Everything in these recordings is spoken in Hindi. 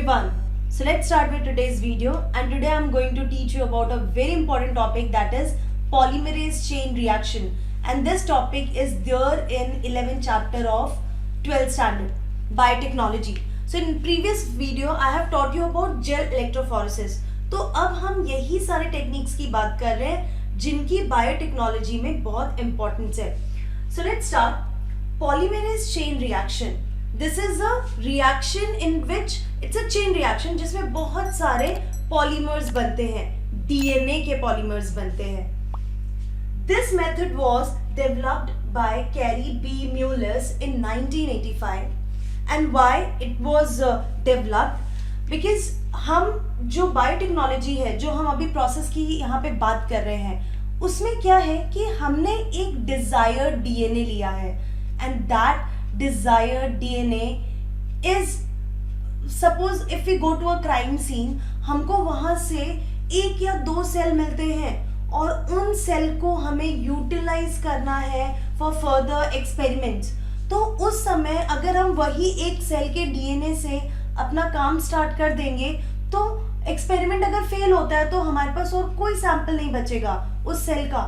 everyone. So let's start with today's video, and today I'm going to teach you about a very important topic, that is polymerase chain reaction, and this topic is there in 11th chapter of 12th standard biotechnology. So in previous video I have taught you about gel electrophoresis. तो अब हम यही सारे टेक्निक्स की बात कर रहे हैं जिनकी बायोटेक्नोलॉजी में बहुत इंपॉर्टेंस है. So let's start. Polymerase chain reaction. This is a reaction in which it's a chain reaction जिसमें बहुत सारे पॉलीमर्स बनते हैं, डीएनए के पॉलीमर्स बनते हैं. This method was developed by Kary B Mullis in 1985. And why it was developed? Because हम जो बायोटेक्नोलॉजी है, जो हम अभी प्रोसेस की यहाँ पे बात कर रहे हैं, उसमें क्या है कि हमने एक डिजायर्ड डीएनए लिया है, and that desired DNA is, suppose if we go to a crime scene, हमको वहां से एक या दो सेल मिलते हैं और उन सेल को हमें यूटिलाइज करना है फॉर फर्दर एक्सपेरिमेंट्स. तो उस समय अगर हम वही एक सेल के डीएनए से अपना काम स्टार्ट कर देंगे तो एक्सपेरिमेंट अगर फेल होता है तो हमारे पास और कोई सैंपल नहीं बचेगा उस सेल का.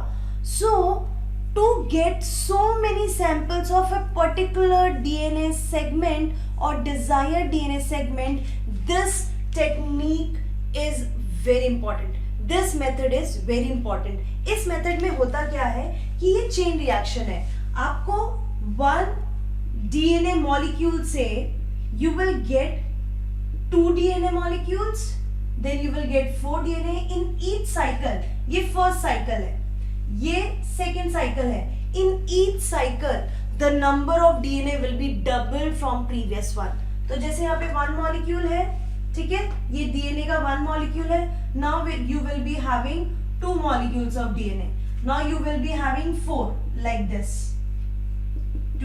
सो to get so many samples of a particular DNA segment or desired DNA segment, this technique is very important. This method is very important. इस method में होता क्या है कि ये chain reaction है. आपको one DNA molecule से you will get 2 DNA molecules, then you will get 4 DNA in each cycle. ये first cycle है, ये सेकेंड साइकिल है. In each cycle the number of DNA will be double from previous one. तो जैसे यहाँ पे 1 मॉलिक्यूल है, ठीक है, ये डीएनए का 1 मॉलिक्यूल है. Now you will be having 2 molecules of DNA. Now you will be having 4 like this,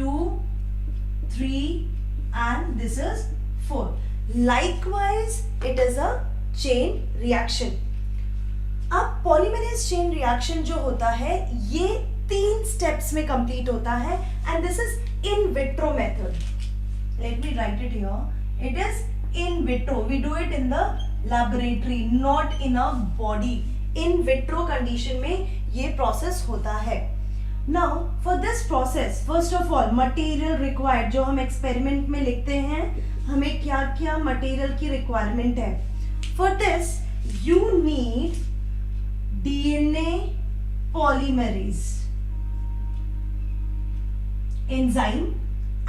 2 3 and this is 4. Likewise it is a chain reaction. अब पॉलीमरेज चेन रिएक्शन जो होता है ये 3 स्टेप्स में कंप्लीट होता है, and this is in vitro method. Let me write it here. It is in vitro. We do it in the laboratory, not in a body. In vitro condition में ये प्रोसेस होता है. Now for this process, first of all material required, जो हम एक्सपेरिमेंट में लिखते हैं, हमें क्या क्या मटेरियल की रिक्वायरमेंट है. For this you need DNA polymerase enzyme,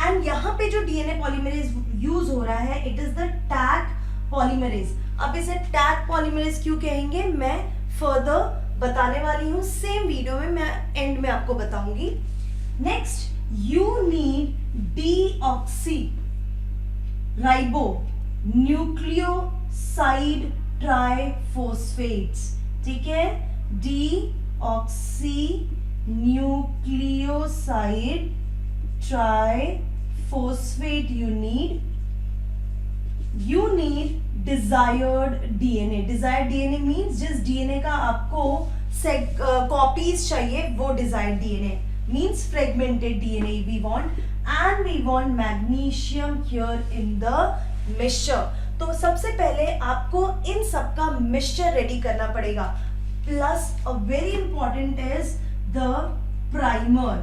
and यहाँ पे जो DNA polymerase यूज हो रहा है, it is the tag polymerase. अब इसे tag polymerase क्यों कहेंगे मैं further बताने वाली हूँ, सेम वीडियो में मैं एंड में आपको बताऊंगी. Next, you need deoxy ribo nucleoside triphosphates. ठीक है, deoxy nucleoside triphosphate you need desired DNA. desired DNA means जिस DNA का आपको कॉपीज चाहिए वो desired DNA means fragmented DNA we want, and we want magnesium here in the mixture. तो सबसे पहले आपको इन सब का मिक्सचर रेडी करना पड़ेगा. Plus a very important is the primer.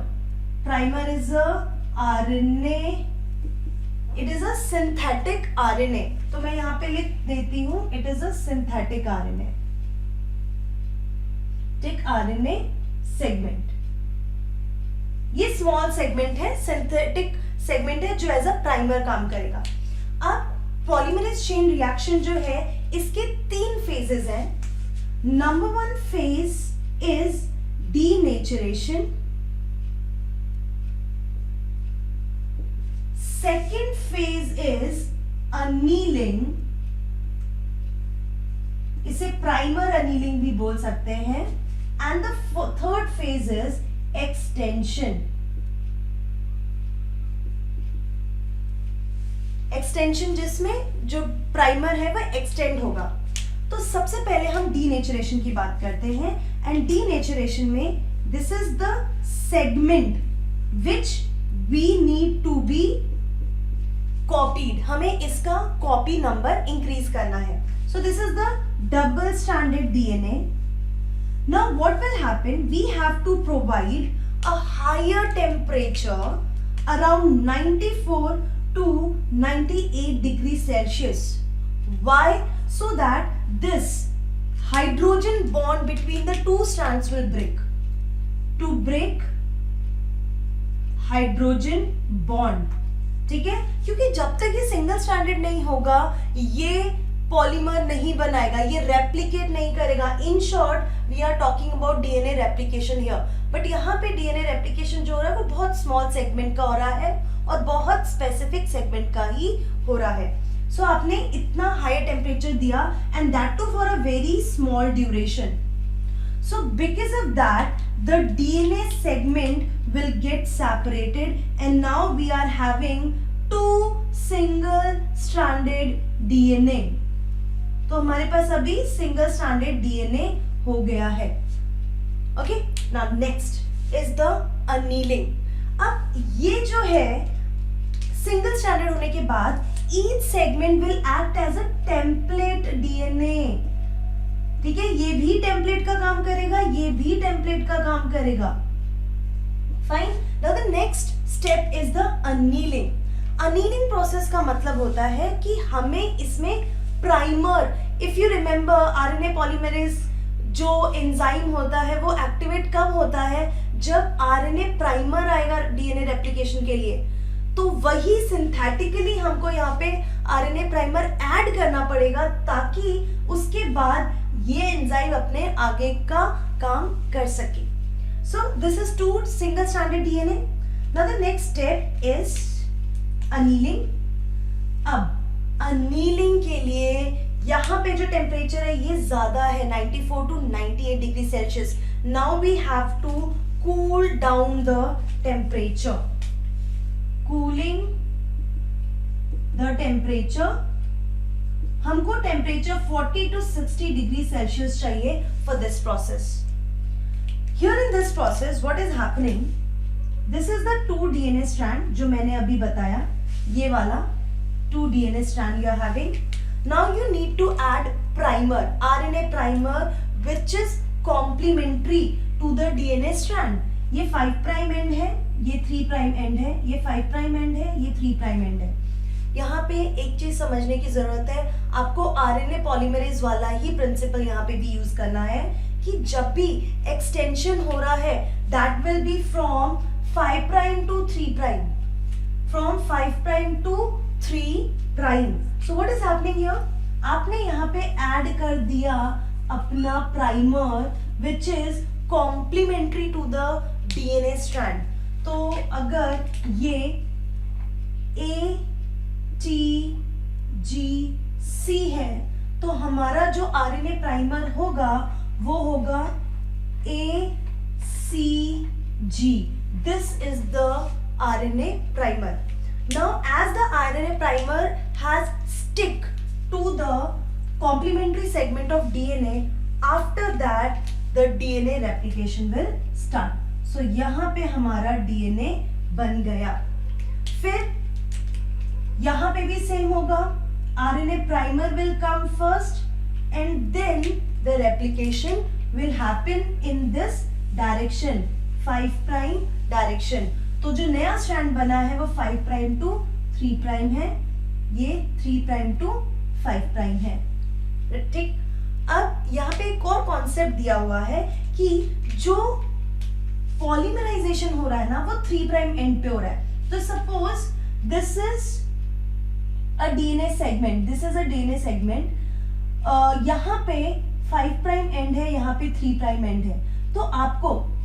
Primer is a RNA. It is a synthetic RNA. तो मैं यहाँ पे लिख देती हूं, it is a synthetic RNA. Tick RNA segment. ये स्मॉल सेगमेंट है, सिंथेटिक सेगमेंट है, जो एज अ प्राइमर काम करेगा. अब पॉलीमरेज चेन रिएक्शन जो है इसके 3 फेजेस हैं. Number 1 phase is denaturation. Second phase is annealing. इसे प्राइमर अनीलिंग भी बोल सकते हैं. And the third phase is extension. Extension जिसमें जो प्राइमर है वह एक्सटेंड होगा. तो सबसे पहले हम डीनेचरेशन की बात करते हैं, एंड डीनेचरेशन में this is the segment which we need to be copied, हमें इसका कॉपी नंबर इंक्रीज करना है. So this is the double stranded DNA. Now what will happen, we have to provide a higher temperature around 94 to 98 degrees Celsius. Why? So that this hydrogen bond between the two strands will break. To break hydrogen bond. ठीक है, क्योंकि जब तक ये सिंगल स्ट्रैंडेड नहीं होगा ये पॉलीमर नहीं बनाएगा, ये रेप्लिकेट नहीं करेगा. In short we are talking about DNA replication here. But यहाँ पे डीएनए रेप्लिकेशन जो हो रहा है वो बहुत स्मॉल सेगमेंट का हो रहा है और बहुत स्पेसिफिक सेगमेंट का ही हो रहा है. सो आपने इतना हायर टेम्परेचर दिया and that too for a very small duration. So because of that, the DNA segment will get separated and now we are having two single stranded DNA. तो हमारे पास अभी single stranded DNA हो गया है. Okay, now next is the annealing. अब ये जो है single stranded होने के बाद each segment will act as a template DNA. ठीक है, ये भी टेम्पलेट का काम करेगा, ये भी टेम्पलेट का काम करेगा. Fine. Now the next step is the annealing. Annealing process का मतलब होता है कि हमें इसमें primer, if you remember RNA polymerase जो एंजाइम होता है वो एक्टिवेट कब होता है, जब आरएनए प्राइमर आएगा डीएनए रेप्लिकेशन के लिए. तो वही सिंथेटिकली हमको यहाँ पे आरएनए प्राइमर ऐड करना पड़ेगा ताकि उसके बाद ये एंजाइम अपने आगे का काम कर सके. So this is two single stranded DNA. Now the next step is annealing. अब अनीलिंग के लिए यहाँ पे जो टेम्परेचर है ये ज्यादा है, 94 to 98 degree Celsius. Now we have to cool down the temperature. Cooling the temperature. हमको टेम्परेचर 40 to 60 डिग्री सेल्सियस चाहिए for this process. Here in this process what is happening, this is the 2 DNA strand जो मैंने अभी बताया, ये वाला 2 DNA strand you are having. Now you need to add primer, RNA primer which is complementary to the DNA strand. ये 5 प्राइम एंड है, ये 3 प्राइम एंड है, ये 5 प्राइम एंड है, ये 3 प्राइम एंड है. यहाँ पे एक चीज समझने की जरूरत है, आपको आरएनए पॉलीमरेज वाला ही प्रिंसिपल यहाँ पे भी यूज करना है कि जब भी एक्सटेंशन हो रहा है that will be from 5 prime to 3 prime, from 5 prime to 3 prime. So what is happening here, आपने यहाँ पे ऐड कर दिया अपना primer which is complementary to the DNA strand. तो अगर ये A T G C है तो हमारा जो आरएनए प्राइमर होगा वो होगा A C G. This is the RNA primer. Now as the RNA primer has stick to the complementary segment of DNA, after that the DNA replication will start. So यहाँ पे हमारा डीएनए बन गया. फिर यहाँ पे भी सेम होगा, RNA primer will come first and then the replication will happen in this direction, 5 prime direction. तो जो नया स्ट्रैंड बना है वो 5 प्राइम टू 3 प्राइम है, ये 3 प्राइम टू 5 प्राइम है. ठीक. अब यहाँ पे एक और कॉन्सेप्ट दिया हुआ है कि जो पॉलीमराइजेशन हो रहा है ना वो 3 प्राइम एंड पे हो रहा है. तो suppose this is a DNA segment, this is a DNA segment. यहाँ पे 5 प्राइम एंड है, यहाँ पे 3 प्राइम एंड है. तो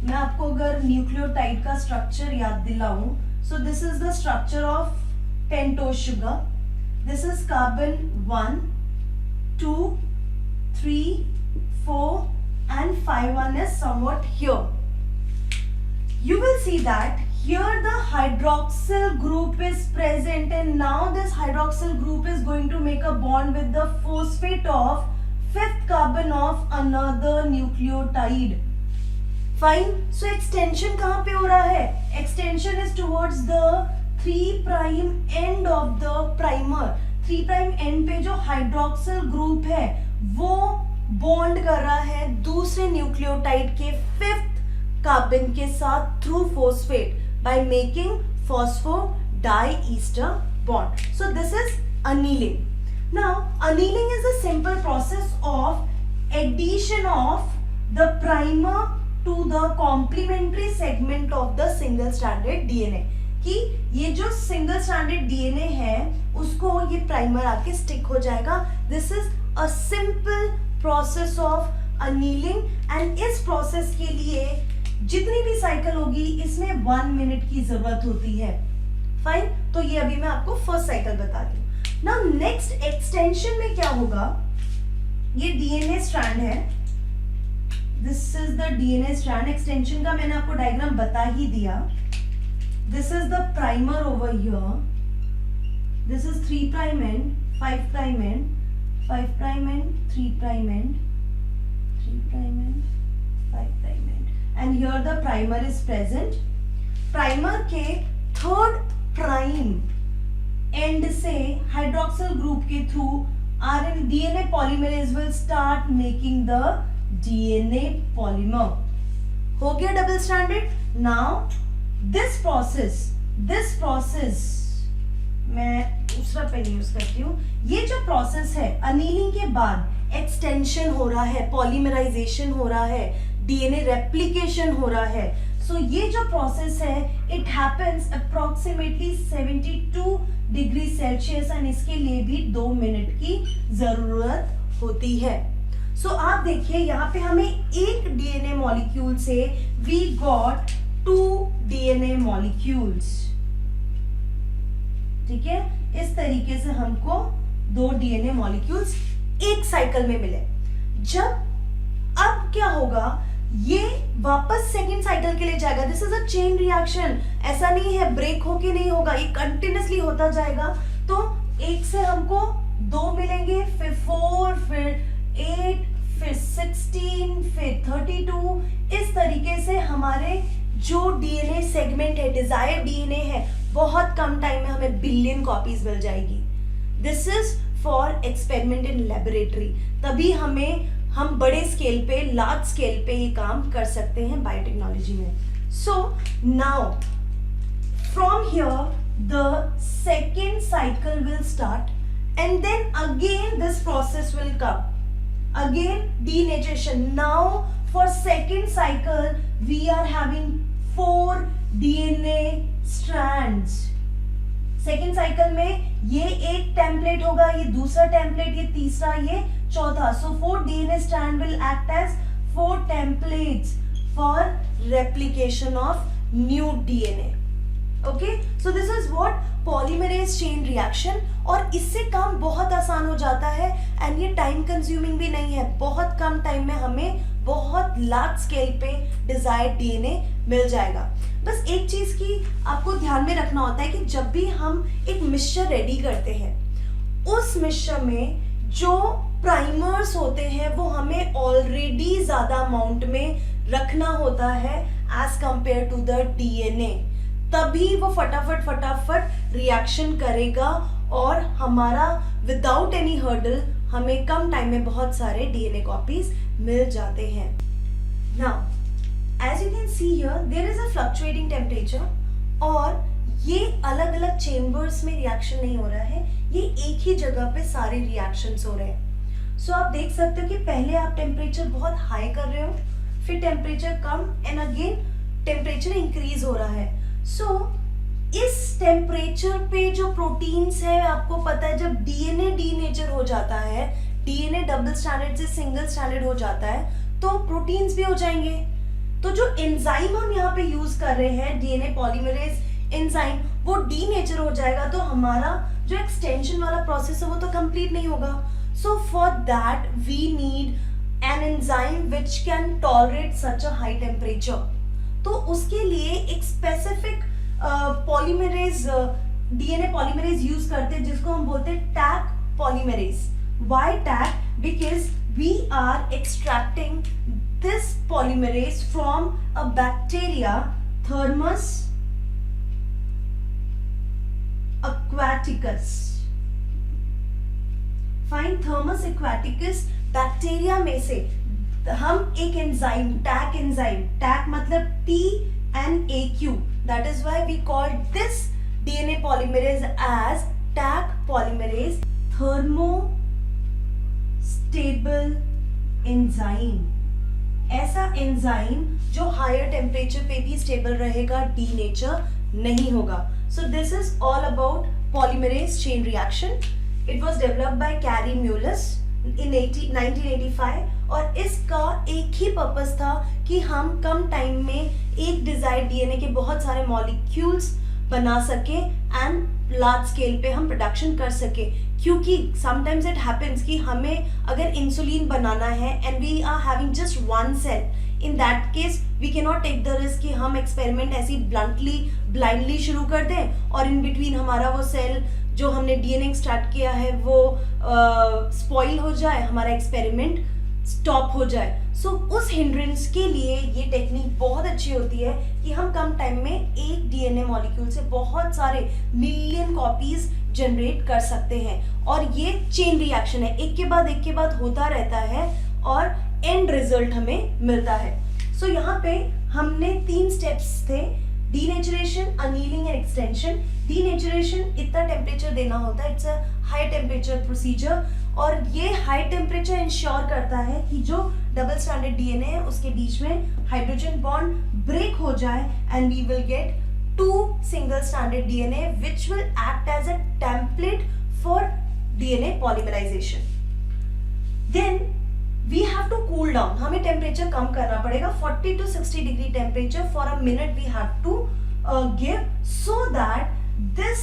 मैं आपको अगर न्यूक्लियोटाइड का स्ट्रक्चर याद दिलाऊं, so this is the structure of pentose sugar. This is carbon 1, 2, 3, 4 and 5 is somewhat here. You will see that here the hydroxyl group is present and now this hydroxyl group is going to make a bond with the phosphate of 5th carbon of another nucleotide. Fine. So extension कहाँ पे हो रहा है? Extension is towards the 3' end of the primer, 3' and पे जो हाइड्रोक्सिल ग्रुप है वो बॉन्ड कर रहा है दूसरे न्यूक्लियोटाइड के 5th कार्बन के साथ through phosphate by making phosphodiester bond. So this is annealing. Now annealing is a simple process of addition of the primer to the complementary segment of the single stranded DNA. कि ये जो सिंगल स्ट्रैंडेड डीएनए है उसको ये प्राइमर आके स्टिक हो जाएगा. This is a simple process of annealing and इस प्रोसेस के लिए जितनी भी साइकिल होगी इसमें 1 मिनट की जरूरत होती है. फाइन, तो ये अभी मैं आपको फर्स्ट साइकिल बता दी. नाउ नेक्स्ट एक्सटेंशन में क्या होगा, ये डीएनए स्ट्रैंड है, this is the DNA strand. Extension का मैंने आपको डायग्राम बता ही दिया. This is the primer over here, this is 3' end, 5' end, 5' end, 3' end, 3' end, 5' end, and here the primer is present. Primer के 3rd प्राइम एंड से हाइड्रोक्सिल ग्रुप के through RN DNA polymerase will start making the DNA polymer. हो गया double stranded. Now this process मैं दूसरा पेन यूज करती हूँ. ये जो प्रोसेस है अनीलिंग के बाद एक्सटेंशन हो रहा है, पॉलीमराइजेशन हो रहा है, डीएनए रेप्लिकेशन हो रहा है. सो ये जो प्रोसेस है it happens approximately 72 degree Celsius and इसके लिए भी 2 मिनट की जरूरत होती है. सो आप देखिए यहाँ पे हमें एक डीएनए मॉलिक्यूल से वी गॉट 2 डीएनए मॉलिक्यूल्स. ठीक है, इस तरीके से हमको 2 डीएनए मॉलिक्यूल्स एक साइकिल में मिले. जब अब क्या होगा, ये वापस सेकेंड साइकिल के लिए जाएगा. This is a chain reaction. ऐसा नहीं है ब्रेक होके नहीं होगा, ये कंटिन्यूअसली होता जाएगा. तो एक से हमको 2 मिलेंगे, फिर 4, फिर 8, फिर 16, फिर 32. इस तरीके से हमारे जो डीएनए सेगमेंट है, डिजायर्ड डीएनए है, बहुत कम टाइम में हमें बिलियन कॉपीज मिल जाएगी. This is for experiment in laboratory. तभी हम बड़े स्केल पे, लार्ज स्केल पे ये काम कर सकते हैं बायोटेक्नोलॉजी में. So now from here the second cycle will start and then again this process will come. Again denaturation. Now for second cycle we are having 4 DNA strands. Second cycle में ये एक टेम्पलेट होगा, ये दूसरा टेम्पलेट, ये तीसरा, ये चौथा. So 4 DNA strand will act as 4 templates for replication of new DNA. Okay, so this is what polymerase chain reaction. और इससे काम बहुत आसान हो जाता है एंड ये टाइम कंज्यूमिंग भी नहीं है. बहुत कम टाइम में हमें बहुत लार्ज स्केल पे डिजायर्ड डीएनए मिल जाएगा. बस एक चीज की आपको ध्यान में रखना होता है कि जब भी हम एक मिक्सचर रेडी करते हैं उस मिक्सचर में जो प्राइमर्स होते हैं वो हमें ऑलरेडी ज्यादा अमाउंट में रखना होता है as compare to the DNA. तभी वो फटाफट रिएक्शन करेगा और हमारा विदाउट एनी हर्डल हमें कम टाइम में बहुत सारे डीएनए कॉपीज मिल जाते हैं. Now as you can see here there is a fluctuating temperature और ये अलग अलग चेम्बर्स में रिएक्शन नहीं हो रहा है, ये एक ही जगह पे सारे रिएक्शंस हो रहे हैं. सो आप देख सकते हो कि पहले आप टेम्परेचर बहुत हाई कर रहे हो, फिर temperature come and again temperature increase हो रहा है. सो इस टेम्परेचर पे जो प्रोटीन्स है, आपको पता है जब डीएनए डीनेचर हो जाता है, डीएनए डबल स्ट्रैंडेड से सिंगल स्ट्रैंडेड हो जाता है तो प्रोटीन्स भी हो जाएंगे. तो जो एंजाइम हम यहाँ पे यूज कर रहे हैं डीएनए पॉलीमरेज एंजाइम, वो डीनेचर हो जाएगा तो हमारा जो एक्सटेंशन वाला प्रोसेस है वो तो कंप्लीट नहीं होगा. So for that we need an enzyme which can tolerate such a high temperature. तो उसके लिए एक specific polymerase DNA polymerase use करते हैं जिसको हम बोलते हैं Taq polymerase. Why Taq? Because we are extracting this polymerase from a bacteria Thermus aquaticus. Fine Thermus aquaticus bacteria में से हम एक एंजाइम टैक मतलब TNAQ, that is why we call this DNA polymerase as taq polymerase, thermostable enzyme. ऐसा एंजाइम जो हायर टेम्परेचर पे भी स्टेबल रहेगा, डीनेचर नहीं होगा. So this is all about polymerase chain reaction. It was developed by Kary Mullis in 1985 और इसका एक ही पर्पस था कि हम कम टाइम में एक डिजायर्ड डीएनए के बहुत सारे मॉलिक्यूल्स बना सके एंड लार्ज स्केल पे हम प्रोडक्शन कर सके. क्योंकि समटाइम्स इट हैपेंस कि हमें अगर इंसुलिन बनाना है and we are having just one cell, in that case we can not take the risk कि हम एक्सपेरिमेंट ऐसी ब्लाइंडली शुरू कर दें और इन बिटवीन हमारा वो सेल जो हमने डीएनए स्टार्ट किया है वो स्पॉइल हो जाए, हमारा एक्सपेरिमेंट स्टॉप हो जाए. सो उस हिंड्रेंस के लिए ये टेक्निक बहुत अच्छी होती है कि हम कम टाइम में एक डीएनए मॉलिक्यूल से बहुत सारे मिलियन कॉपीज जनरेट कर सकते हैं. और ये चेन रिएक्शन है, एक के बाद होता रहता है और एंड रिजल्ट हमें मिलता है. सो यहाँ पे हमने 3 स्टेप्स थे, denaturation, annealing and extension. Denaturation इतना टेम्परेचर देना होता है, it's a high temperature procedure और ये हाई टेम्परेचर इंश्योर करता है कि जो डबल स्ट्रैंडेड डीएनए है उसके बीच में हाइड्रोजन बॉन्ड ब्रेक हो जाए and we will get 2 single stranded DNA which will act as a template for DNA polymerisation. Then we have to cool down, हमें टेम्परेचर कम करना पड़ेगा. 40 to 60 degree temperature for a minute we have to give so that this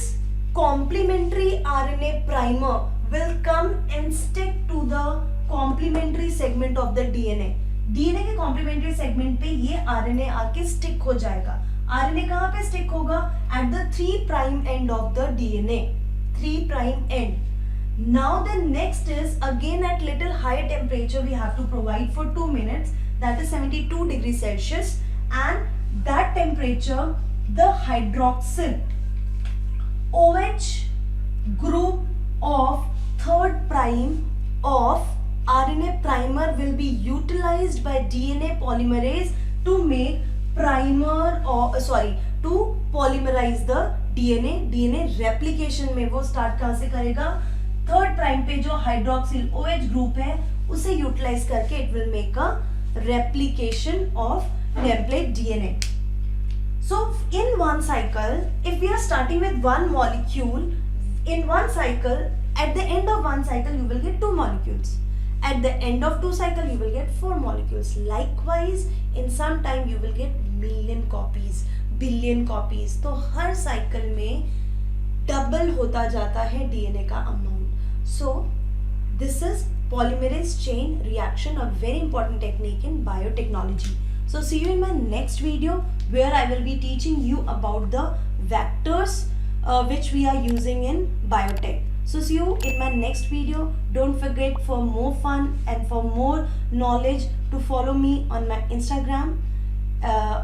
complementary RNA primer will come and stick to the complementary segment of the DNA. DNA के complementary segment पे ये RNA आके stick हो जाएगा. RNA कहाँ पे stick होगा? At the 3' end of the DNA. 3' end. Now the next is again at little higher temperature we have to provide for 2 minutes, that is 72 degrees Celsius, and that temperature the hydroxyl OH group of 3' of RNA primer will be utilized by DNA polymerase to make to polymerize the DNA. DNA replication में वो start कहाँ से करेगा? 3' पे जो hydroxyl OH group है उसे utilize करके it will make a replication of template DNA. So in one cycle, if we are starting with one molecule, in one cycle, at the end of one cycle, you will get 2 molecules. At the end of 2 cycle, you will get 4 molecules. Likewise, in some time, you will get million copies, billion copies. तो हर cycle में double होता जाता है DNA का amount. So this is polymerase chain reaction, a very important technique in biotechnology. So see you in my next video where I will be teaching you about the vectors which we are using in biotech. So see you in my next video. Don't forget, for more fun and for more knowledge, to follow me on my Instagram.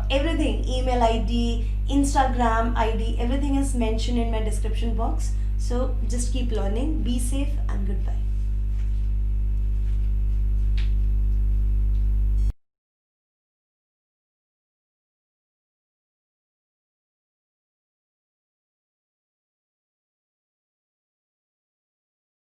Everything, email ID, Instagram ID, everything is mentioned in my description box. So just keep learning, be safe.